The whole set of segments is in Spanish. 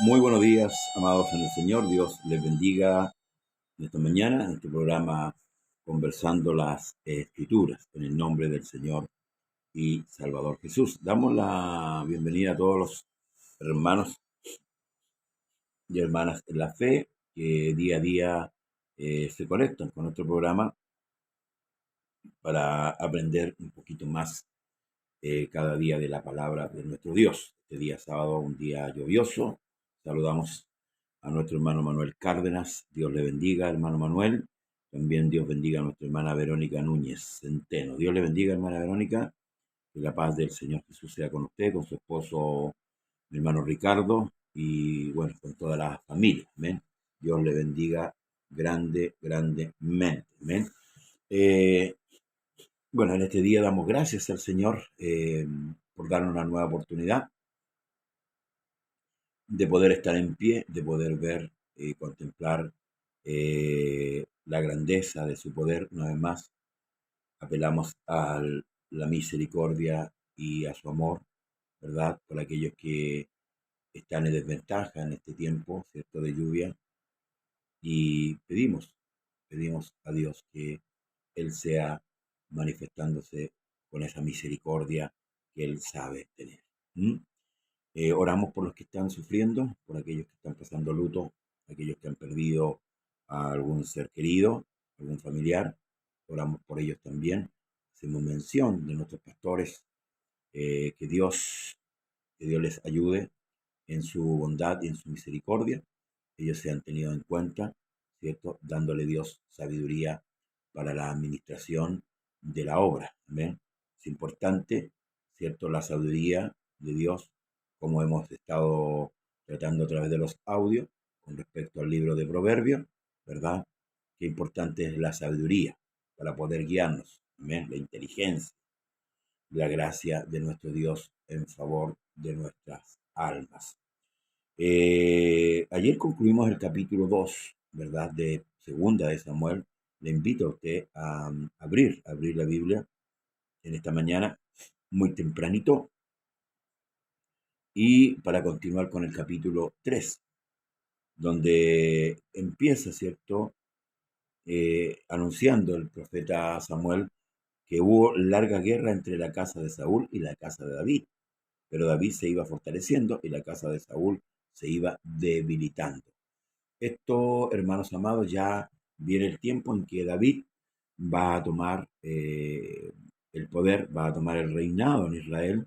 Muy buenos días, amados en el Señor. Dios les bendiga en esta mañana, en este programa Conversando las Escrituras, en el nombre del Señor y Salvador Jesús. Damos la bienvenida a todos los hermanos y hermanas en la fe que día a día se conectan con nuestro programa para aprender un poquito más cada día de la palabra de nuestro Dios. Este día sábado, un día lluvioso. Saludamos a nuestro hermano Manuel Cárdenas. Dios le bendiga, hermano Manuel. También Dios bendiga a nuestra hermana Verónica Núñez Centeno. Dios le bendiga, hermana Verónica. Que la paz del Señor Jesús sea con usted, con su esposo, mi hermano Ricardo, y bueno, con toda la familia. Amén. Dios le bendiga grandemente. Amén. Eh, bueno, en este día damos gracias al Señor por darnos una nueva oportunidad de poder estar en pie, de poder ver y contemplar la grandeza de su poder. Una vez más, apelamos a la misericordia y a su amor, ¿verdad? Por aquellos que están en desventaja en este tiempo, ¿cierto?, de lluvia. Y pedimos a Dios que Él sea manifestándose con esa misericordia que Él sabe tener. ¿Mm? Oramos por los que están sufriendo, por aquellos que están pasando luto, aquellos que han perdido a algún ser querido, algún familiar. Oramos por ellos también. Hacemos mención de nuestros pastores, que Dios les ayude en su bondad y en su misericordia. Ellos se han tenido en cuenta, ¿cierto? Dándole Dios sabiduría para la administración de la obra. ¿Amén? Es importante, ¿cierto?, la sabiduría de Dios, como hemos estado tratando a través de los audios con respecto al libro de Proverbios, ¿verdad? Qué importante es la sabiduría para poder guiarnos. Amén. La inteligencia, la gracia de nuestro Dios en favor de nuestras almas. Ayer concluimos el capítulo 2, ¿verdad?, de Segunda de Samuel. Le invito a usted a abrir la Biblia en esta mañana, muy tempranito, y para continuar con el capítulo 3, donde empieza, ¿cierto?, anunciando el profeta Samuel que hubo larga guerra entre la casa de Saúl y la casa de David, pero David se iba fortaleciendo y la casa de Saúl se iba debilitando. Esto, hermanos amados, ya viene el tiempo en que David va a tomar el poder, va a tomar el reinado en Israel.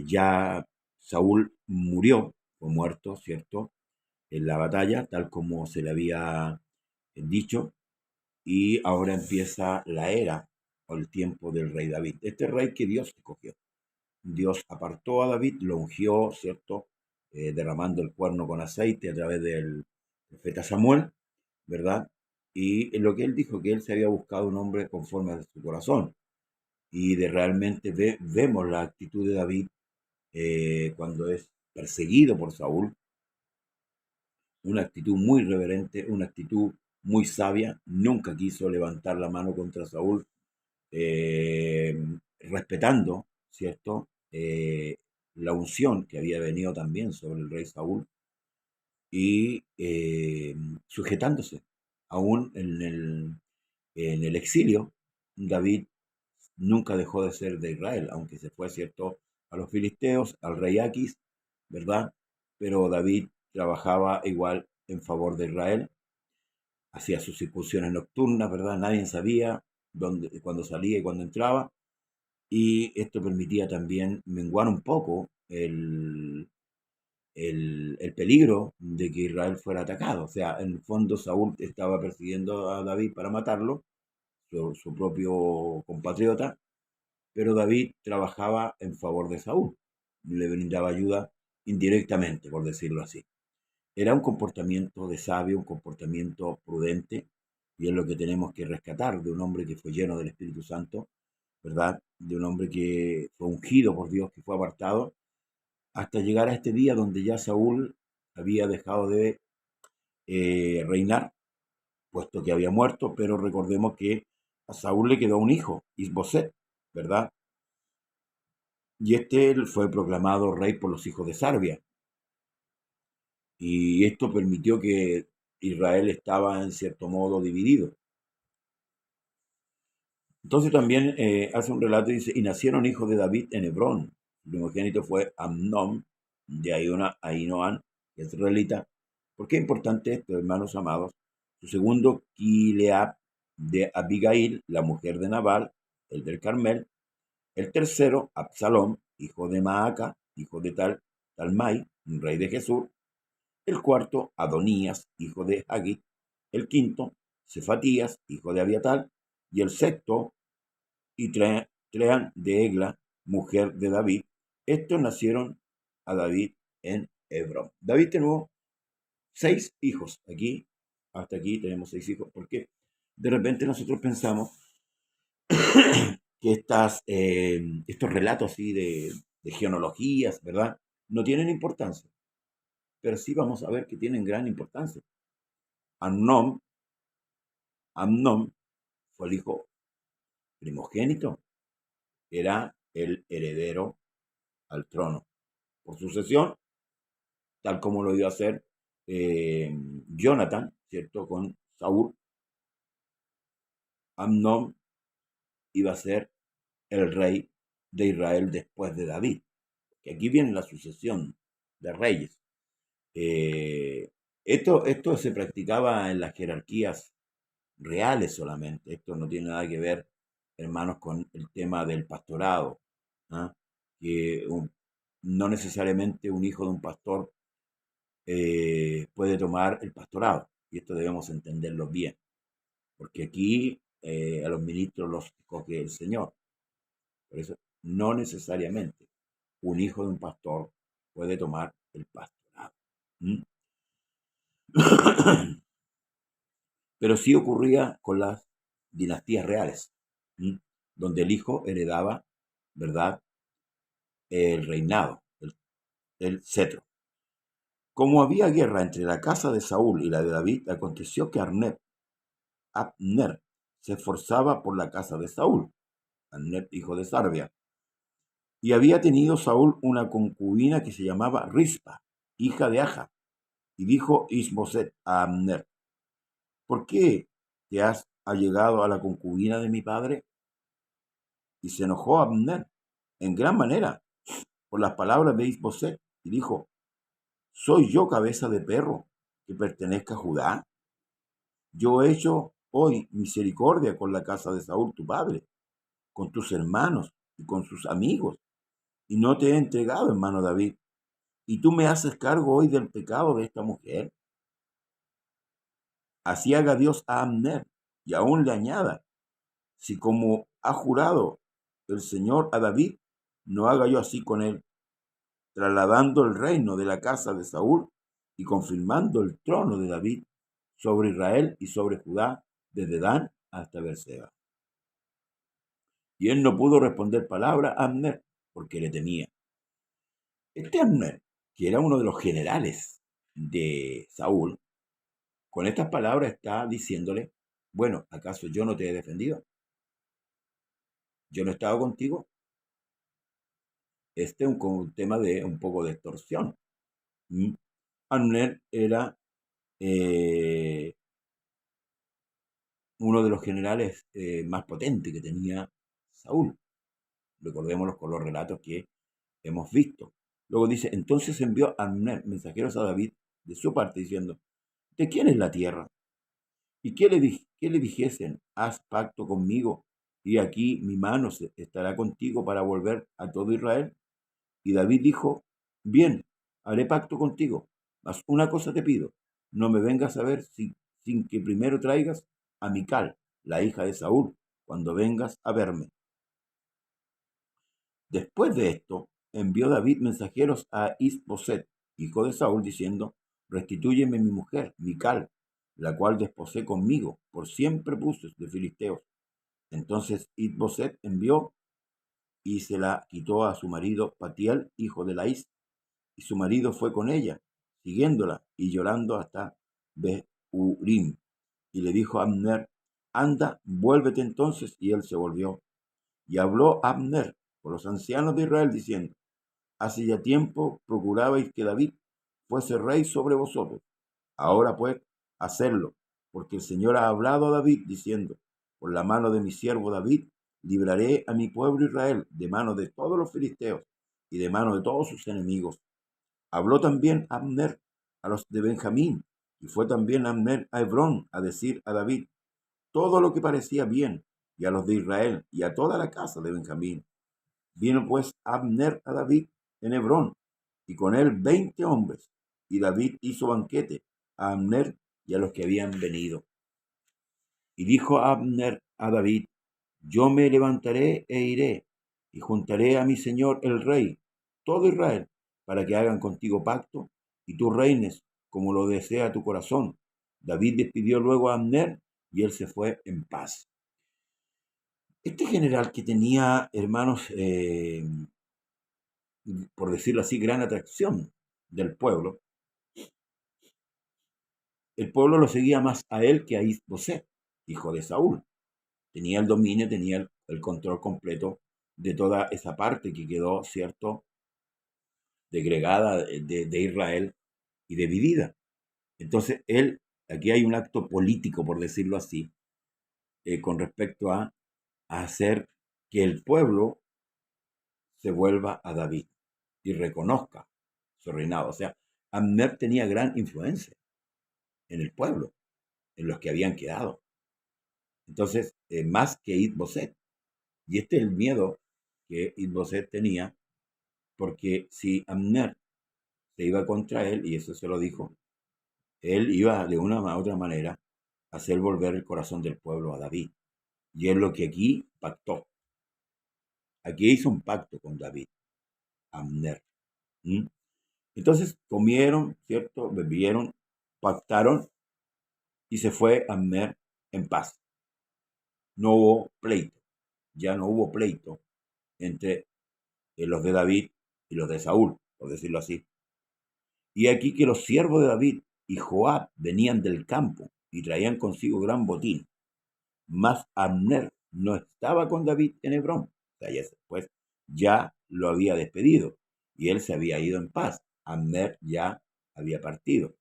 Ya Saúl murió, fue muerto, ¿cierto?, en la batalla, tal como se le había dicho, y ahora empieza la era o el tiempo del rey David. Este rey que Dios escogió. Dios apartó a David, lo ungió, ¿cierto?, derramando el cuerno con aceite a través del profeta Samuel, ¿verdad? Y en lo que él dijo, que él se había buscado un hombre conforme a su corazón. Y de realmente vemos la actitud de David cuando es perseguido por Saúl, una actitud muy reverente, una actitud muy sabia, nunca quiso levantar la mano contra Saúl, eh, respetando, ¿cierto?, la unción que había venido también sobre el rey Saúl y sujetándose. Aún en el exilio, David nunca dejó de ser de Israel, aunque se fue, ¿cierto?, a los filisteos, al rey Aquis, ¿verdad? Pero David trabajaba igual en favor de Israel, hacía sus incursiones nocturnas, ¿verdad? Nadie sabía dónde, cuándo salía y cuándo entraba, y esto permitía también menguar un poco el peligro de que Israel fuera atacado. O sea, en el fondo Saúl estaba persiguiendo a David para matarlo, su propio compatriota, pero David trabajaba en favor de Saúl, le brindaba ayuda indirectamente, por decirlo así. Era un comportamiento de sabio, un comportamiento prudente, y es lo que tenemos que rescatar de un hombre que fue lleno del Espíritu Santo, ¿verdad? De un hombre que fue ungido por Dios, que fue apartado, hasta llegar a este día donde ya Saúl había dejado de reinar, puesto que había muerto, pero recordemos que a Saúl le quedó un hijo, Isboset, ¿verdad? Y este fue proclamado rey por los hijos de Sarbia. Y esto permitió que Israel estaba en cierto modo dividido. Entonces también hace un relato y dice, y nacieron hijos de David en Hebrón. Su primogénito fue Amnón, de Ahinoam, israelita. ¿Por qué es importante esto, hermanos amados? Su segundo, Kileab, de Abigail, la mujer de Nabal, el del Carmel. El tercero, Absalom, hijo de Maaca, hijo de Talmai, rey de Jesús. El cuarto, Adonías, hijo de Hagit. El quinto, Cefatías, hijo de Abiatal. Y el sexto, Trean de Egla, mujer de David. Estos nacieron a David en Hebrón. David tuvo 6 hijos. Hasta aquí tenemos 6 hijos, porque de repente nosotros pensamos que estos relatos así de genealogías, ¿verdad? No tienen importancia, pero sí vamos a ver que tienen gran importancia. Amnón, Amnón fue el hijo primogénito, era el heredero al trono por sucesión, tal como lo iba a hacer Jonathan, ¿cierto? Con Saúl. Amnón iba a ser el rey de Israel después de David. Que aquí viene la sucesión de reyes. Eh, esto se practicaba en las jerarquías reales solamente. Esto no tiene nada que ver, hermanos, con el tema del pastorado. ¿Ah? Que no necesariamente un hijo de un pastor puede tomar el pastorado. Y esto debemos entenderlo bien. Porque aquí a los ministros los escoge el Señor. Por eso, no necesariamente un hijo de un pastor puede tomar el pastorado. ¿Mm? Pero sí ocurría con las dinastías reales, ¿sí? Donde el hijo heredaba, ¿verdad?, el reinado, el cetro. Como había guerra entre la casa de Saúl y la de David, aconteció que Abner se esforzaba por la casa de Saúl, Abner, hijo de Sarbia. Y había tenido Saúl una concubina que se llamaba Rispa, hija de Aja. Y dijo Isboset a Abner, ¿por qué te has allegado a la concubina de mi padre? Y se enojó Abner en gran manera por las palabras de Isboset y dijo, ¿soy yo cabeza de perro que pertenezca a Judá? Yo he hecho hoy misericordia con la casa de Saúl tu padre, con tus hermanos y con sus amigos, y no te he entregado en mano David. ¿Y tú me haces cargo hoy del pecado de esta mujer? Así haga Dios a Abner, y aún le añada, si como ha jurado el Señor a David, no haga yo así con él, trasladando el reino de la casa de Saúl y confirmando el trono de David sobre Israel y sobre Judá, desde Dan hasta Beerseba. Y él no pudo responder palabra a Abner, porque le temía. Este Abner, que era uno de los generales de Saúl, con estas palabras está diciéndole, bueno, ¿acaso yo no te he defendido? ¿Yo no he estado contigo? Este es un tema de un poco de extorsión. ¿Mm? Abner era eh, uno de los generales más potentes que tenía Saúl. Recordémoslo con los relatos que hemos visto. Luego dice, entonces envió Abner mensajeros a David de su parte diciendo, ¿de quién es la tierra? ¿Y qué le dijesen? Haz pacto conmigo y aquí mi mano estará contigo para volver a todo Israel. Y David dijo, bien, haré pacto contigo, mas una cosa te pido, no me vengas a ver sin que primero traigas a Mical, la hija de Saúl, cuando vengas a verme. Después de esto, envió David mensajeros a Isboset, hijo de Saúl, diciendo: Restitúyeme mi mujer, Mical, la cual desposé conmigo, por 100 prepucios de filisteos. Entonces Isboset envió y se la quitó a su marido Patiel, hijo de Laís, y su marido fue con ella, siguiéndola y llorando hasta Behurim. Y le dijo a Abner: Anda, vuélvete entonces. Y él se volvió. Y habló Abner con los ancianos de Israel, diciendo: Hace ya tiempo procurabais que David fuese rey sobre vosotros. Ahora pues, hacedlo, porque el Señor ha hablado a David, diciendo: Por la mano de mi siervo David libraré a mi pueblo Israel de mano de todos los filisteos y de mano de todos sus enemigos. Habló también Abner a los de Benjamín, y fue también Abner a Hebrón a decir a David todo lo que parecía bien, y a los de Israel, y a toda la casa de Benjamín. Vino pues Abner a David en Hebrón, y con él 20 hombres, y David hizo banquete a Abner y a los que habían venido. Y dijo Abner a David: Yo me levantaré e iré, y juntaré a mi señor el rey, todo Israel, para que hagan contigo pacto, y tú reines como lo desea tu corazón. David despidió luego a Abner, y él se fue en paz. Este general que tenía, hermanos, por decirlo así, gran atracción del pueblo, el pueblo lo seguía más a él que a Isboset, hijo de Saúl. Tenía el dominio, tenía el control completo de toda esa parte que quedó, ¿cierto?, degregada de Israel y dividida. Entonces, aquí hay un acto político, por decirlo así, con respecto a hacer que el pueblo se vuelva a David y reconozca su reinado. O sea, Abner tenía gran influencia en el pueblo, en los que habían quedado. Entonces, más que Isboset. Y este es el miedo que Isboset tenía, porque si Abner se iba contra él, y eso se lo dijo, él iba de una u otra manera a hacer volver el corazón del pueblo a David. Y es lo que aquí pactó. Aquí hizo un pacto con David, Abner. ¿Mm? Entonces comieron, ¿cierto? Bebieron, pactaron y se fue Abner en paz. No hubo pleito, ya no hubo pleito entre los de David y los de Saúl, por decirlo así. Y aquí que los siervos de David y Joab venían del campo y traían consigo gran botín. Mas Abner no estaba con David en Hebrón. O sea, ya después ya lo había despedido y él se había ido en paz. Abner ya había partido.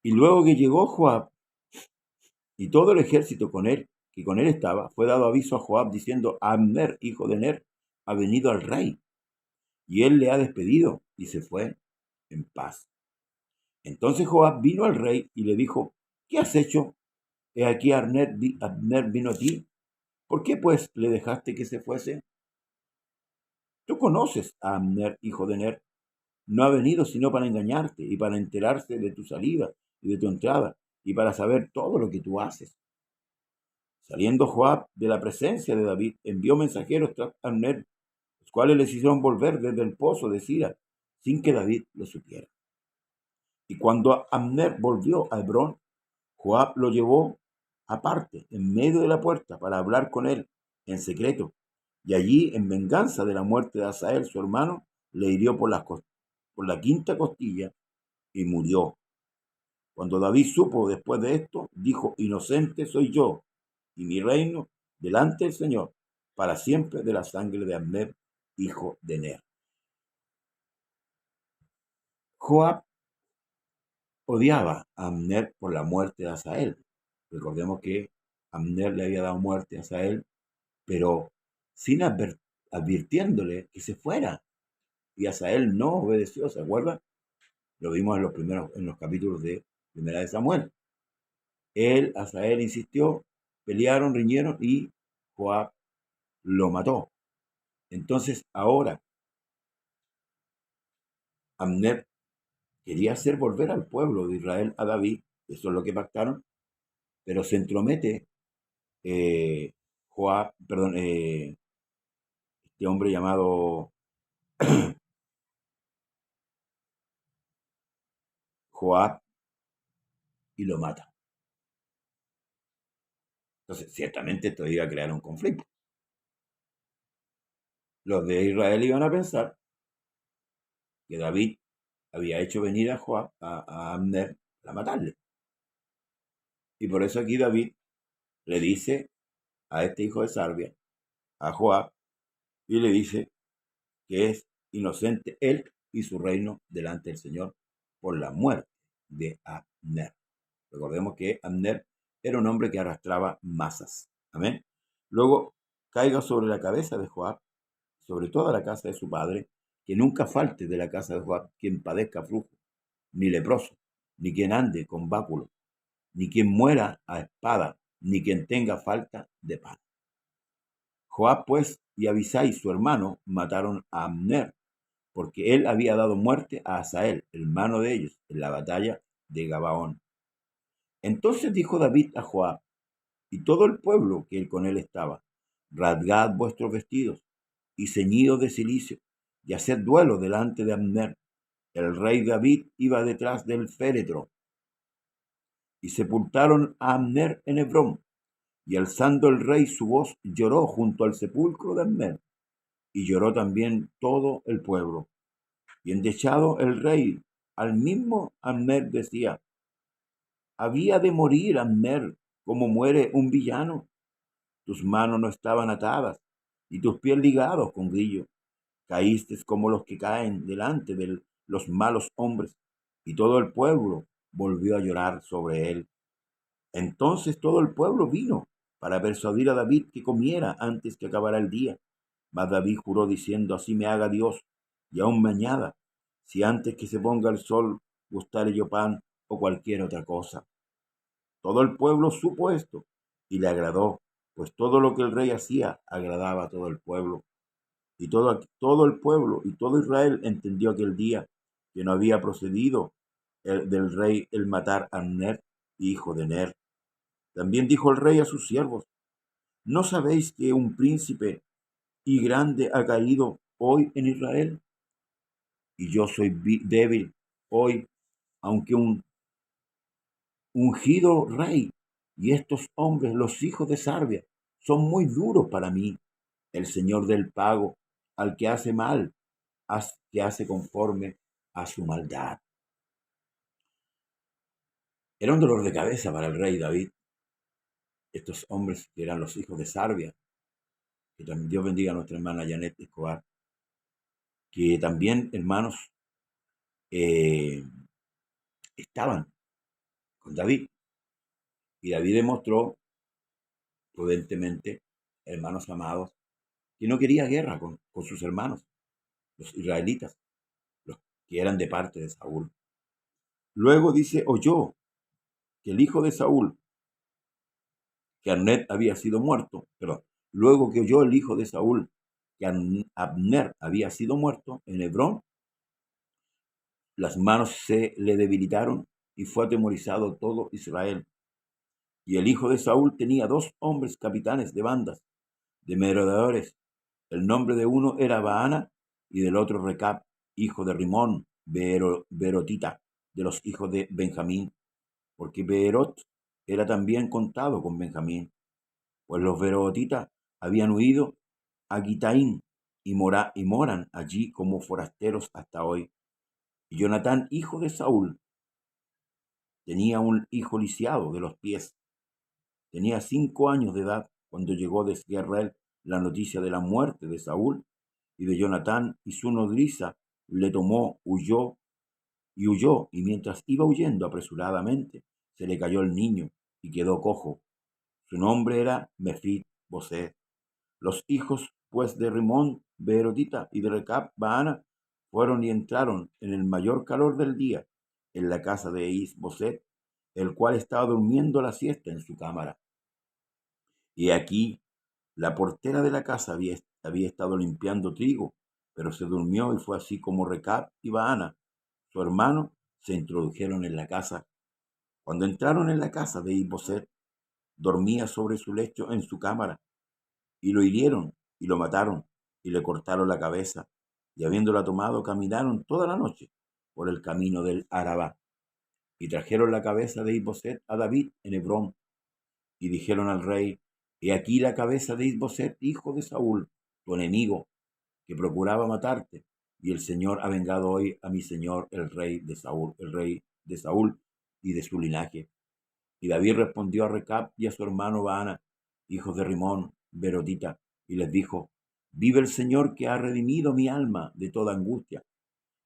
Y luego que llegó Joab y todo el ejército con él, que con él estaba, fue dado aviso a Joab diciendo: Abner, hijo de Ner, ha venido al rey, y él le ha despedido, y se fue en paz. Entonces Joab vino al rey y le dijo: ¿Qué has hecho? He aquí Abner vino a ti. ¿Por qué pues le dejaste que se fuese? Tú conoces a Abner, hijo de Ner. No ha venido sino para engañarte y para enterarse de tu salida y de tu entrada y para saber todo lo que tú haces. Saliendo Joab de la presencia de David, envió mensajeros tras Abner, los cuales les hicieron volver desde el pozo de Sira, sin que David lo supiera. Y cuando Abner volvió a Hebrón, Joab lo llevó aparte, en medio de la puerta, para hablar con él en secreto. Y allí, en venganza de la muerte de Asael, su hermano, le hirió por la quinta costilla y murió. Cuando David supo después de esto, dijo: Inocente soy yo y mi reino delante del Señor, para siempre, de la sangre de Abner, hijo de Ner. Joab odiaba a Abner por la muerte de Asael. Recordemos que Abner le había dado muerte a Asael, pero sin advirtiéndole que se fuera. Y Asael no obedeció, ¿se acuerdan? Lo vimos en los capítulos de Primera de Samuel. Asael insistió, pelearon, riñeron y Joab lo mató. Entonces ahora Abner quería hacer volver al pueblo de Israel a David, eso es lo que pactaron, pero se entromete Joab, perdón, este hombre llamado Joab y lo mata. Entonces, ciertamente esto iba a crear un conflicto. Los de Israel iban a pensar que David había hecho venir a Joab, a Abner, a matarle. Y por eso aquí David le dice a este hijo de Sarbia, a Joab, y le dice que es inocente él y su reino delante del Señor por la muerte de Abner. Recordemos que Abner era un hombre que arrastraba masas. Amén. Luego caiga sobre la cabeza de Joab, sobre toda la casa de su padre, que nunca falte de la casa de Joab quien padezca flujo, ni leproso, ni quien ande con báculo, ni quien muera a espada, ni quien tenga falta de pan. Joab, pues, y Abisai, su hermano, mataron a Abner, porque él había dado muerte a Asael, hermano de ellos, en la batalla de Gabaón. Entonces dijo David a Joab y todo el pueblo que con él estaba: rasgad vuestros vestidos y ceñidos de cilicio, y haced duelo delante de Abner. El rey David iba detrás del féretro. Y sepultaron a Abner en Hebrón, y alzando el rey su voz, lloró junto al sepulcro de Abner, y lloró también todo el pueblo. Y endechado el rey, al mismo Abner decía: había de morir Abner como muere un villano. Tus manos no estaban atadas, y tus pies ligados con grillo. Caíste como los que caen delante de los malos hombres, y todo el pueblo volvió a llorar sobre él. Entonces todo el pueblo vino para persuadir a David que comiera antes que acabara el día. Mas David juró diciendo: así me haga Dios, y aún me añada, si antes que se ponga el sol gustare yo pan o cualquier otra cosa. Todo el pueblo supo esto, y le agradó, pues todo lo que el rey hacía agradaba a todo el pueblo. Y todo el pueblo y todo Israel entendió aquel día que no había procedido del rey el matar a Abner, hijo de Ner. También dijo el rey a sus siervos: ¿no sabéis que un príncipe y grande ha caído hoy en Israel? Y yo soy débil hoy, aunque un ungido rey, y estos hombres, los hijos de Sarbia, son muy duros para mí. El Señor del pago al que hace mal, que hace conforme a su maldad. Era un dolor de cabeza para el rey David. Estos hombres que eran los hijos de Sarbia, que también Dios bendiga a nuestra hermana Janet Escobar, que también, hermanos, eh, estaban con David. Y David demostró prudentemente, hermanos amados, que no quería guerra con sus hermanos, los israelitas, los que eran de parte de Saúl. Luego dice: oyó que el hijo de Saúl, que Abner había sido muerto, perdón, luego que oyó el hijo de Saúl que Abner había sido muerto en Hebrón, las manos se le debilitaron y fue atemorizado todo Israel. Y el hijo de Saúl tenía 2 hombres capitanes de bandas, de merodeadores. El nombre de uno era Baana y del otro Recab, hijo de Rimón, Beerotita, de los hijos de Benjamín, porque Beerot era también contado con Benjamín, pues los Beerotitas habían huido a Gitaín y moran allí como forasteros hasta hoy. Y Jonatán, hijo de Saúl, tenía un hijo lisiado de los pies. Tenía 5 años de edad cuando llegó desde Israel la noticia de la muerte de Saúl y de Jonatán, y su nodriza le tomó, huyó, y mientras iba huyendo apresuradamente, se le cayó el niño y quedó cojo. Su nombre era Mefit-Boseth. Los hijos, pues, de Rimón, Beerotita, y de Recab, Baana, fueron y entraron en el mayor calor del día en la casa de Is-Boseth, el cual estaba durmiendo la siesta en su cámara. Y aquí la portera de la casa había estado limpiando trigo, pero se durmió, y fue así como Recab y Baana, su hermano, se introdujeron en la casa. Cuando entraron en la casa de Is-Boseth, dormía sobre su lecho en su cámara, y lo hirieron y lo mataron, y le cortaron la cabeza, y habiéndola tomado, caminaron toda la noche por el camino del Arabá, y trajeron la cabeza de Isboset a David en Hebrón, y dijeron al rey: He aquí la cabeza de Isboset, hijo de Saúl, tu enemigo, que procuraba matarte, y el Señor ha vengado hoy a mi señor el rey de Saúl y de su linaje. Y David respondió a Recab y a su hermano Baana, hijos de Rimón, Beerotita, y les dijo: Vive el Señor, que ha redimido mi alma de toda angustia,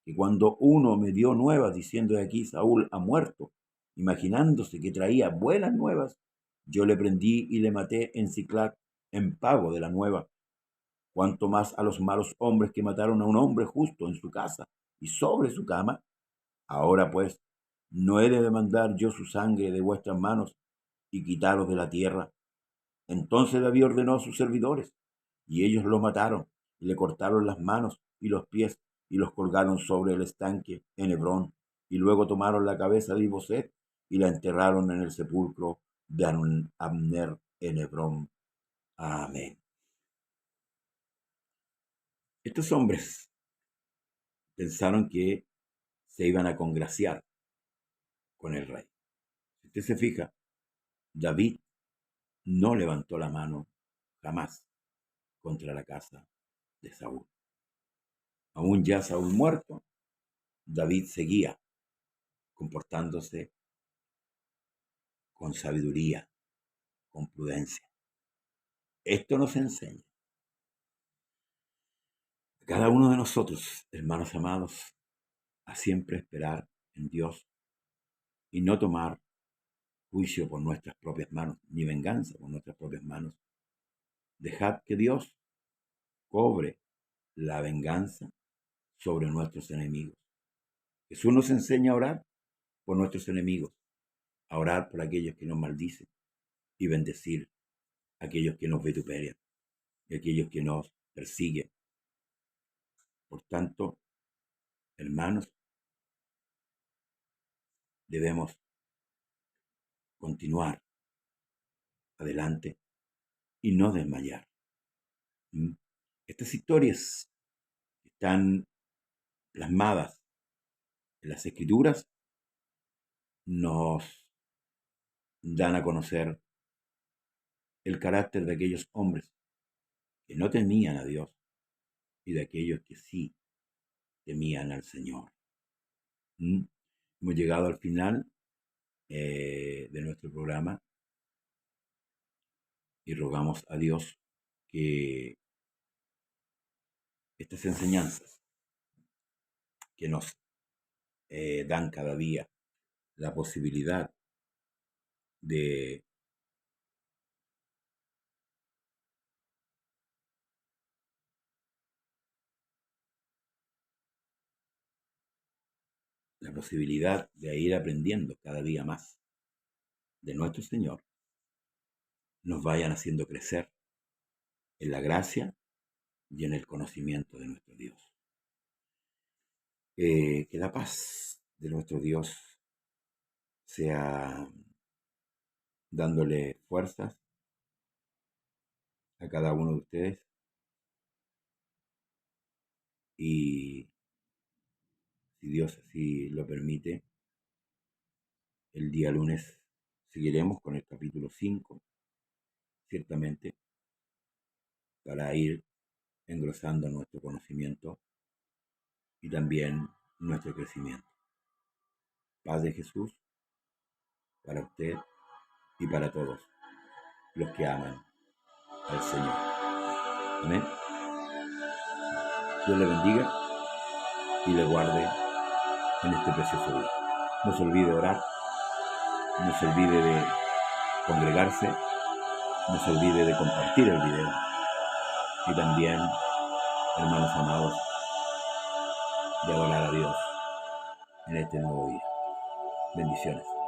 que cuando uno me dio nuevas diciendo: de aquí Saúl ha muerto, imaginándose que traía buenas nuevas, yo le prendí y le maté en Siclac en pago de la nueva. Cuanto más a los malos hombres que mataron a un hombre justo en su casa y sobre su cama. Ahora pues, ¿no he de demandar yo su sangre de vuestras manos y quitaros de la tierra? Entonces David ordenó a sus servidores, y ellos lo mataron, y le cortaron las manos y los pies, y los colgaron sobre el estanque en Hebrón, y luego tomaron la cabeza de Isboset y la enterraron en el sepulcro de Abner en Hebrón. Amén. Estos hombres pensaron que se iban a congraciar con el rey. Si usted se fija, David no levantó la mano jamás contra la casa de Saúl. Aún ya Saúl muerto, David seguía comportándose con sabiduría, con prudencia. Esto nos enseña a cada uno de nosotros, hermanos amados, a siempre esperar en Dios y no tomar juicio por nuestras propias manos, ni venganza por nuestras propias manos. Dejad que Dios cobre la venganza sobre nuestros enemigos. Jesús nos enseña a orar por nuestros enemigos, a orar por aquellos que nos maldicen y bendecir a aquellos que nos vituperian y aquellos que nos persiguen. Por tanto, hermanos, debemos continuar adelante y no desmayar. Estas historias están plasmadas en las Escrituras, nos dan a conocer el carácter de aquellos hombres que no temían a Dios y de aquellos que sí temían al Señor. Hemos llegado al final de nuestro programa y rogamos a Dios que estas enseñanzas que nos dan cada día la posibilidad de ir aprendiendo cada día más de nuestro Señor, nos vayan haciendo crecer en la gracia y en el conocimiento de nuestro Dios. Que la paz de nuestro Dios sea dándole fuerzas a cada uno de ustedes y, si Dios así lo permite, el día lunes seguiremos con el capítulo 5, ciertamente, para ir engrosando nuestro conocimiento y también nuestro crecimiento. Paz de Jesús para usted y para todos los que aman al Señor. Amén. Dios le bendiga y le guarde en este precioso día. No se olvide de orar, no se olvide de congregarse, no se olvide de compartir el video y también, hermanos amados, de adorar a Dios en este nuevo día. Bendiciones.